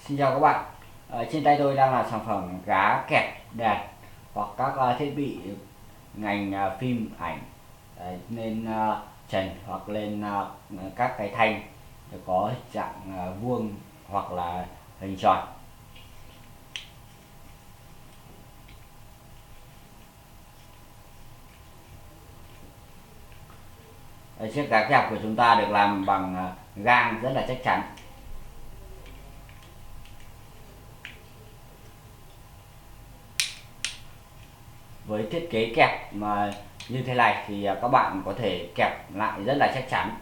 Xin chào các bạn. Trên tay tôi đang là sản phẩm gá kẹp đèn hoặc các thiết bị ngành phim ảnh lên trần hoặc lên các cái thanh có hình dạng vuông hoặc là hình tròn. Chiếc gá kẹp của chúng ta được làm bằng gang rất là chắc chắn. Với thiết kế kẹp mà như thế này thì các bạn có thể kẹp lại rất là chắc chắn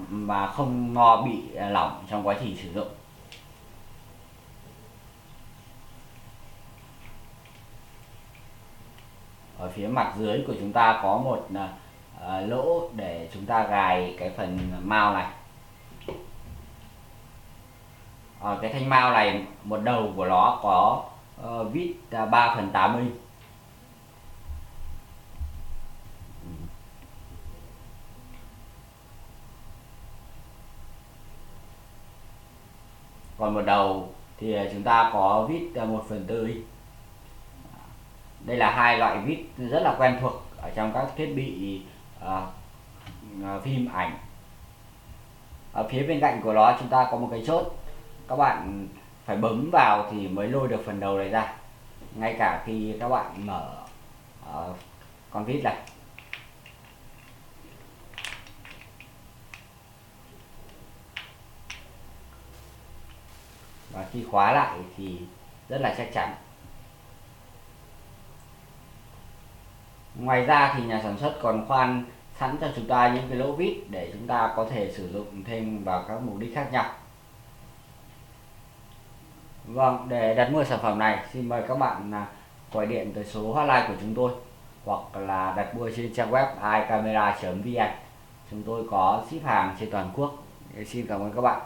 mà không lo bị lỏng trong quá trình sử dụng. Ở phía mặt dưới của chúng ta có một lỗ để chúng ta gài cái phần mao này. Cái thanh mao này một đầu của nó có vít 3/8 inch. Còn một đầu thì chúng ta có vít 1/4 inch. Đây là hai loại vít rất là quen thuộc ở trong các thiết bị phim ảnh. Ở phía bên cạnh của nó chúng ta có một cái chốt, các bạn phải bấm vào thì mới lôi được phần đầu này ra, ngay cả khi các bạn mở con vít này. Và khi khóa lại thì rất là chắc chắn. Ngoài ra thì nhà sản xuất còn khoan sẵn cho chúng ta những cái lỗ vít để chúng ta có thể sử dụng thêm vào các mục đích khác nhau. Vâng, để đặt mua sản phẩm này xin mời các bạn gọi điện tới số hotline của chúng tôi hoặc là đặt mua trên trang web iCamera.vn. Chúng tôi có ship hàng trên toàn quốc. Xin cảm ơn các bạn.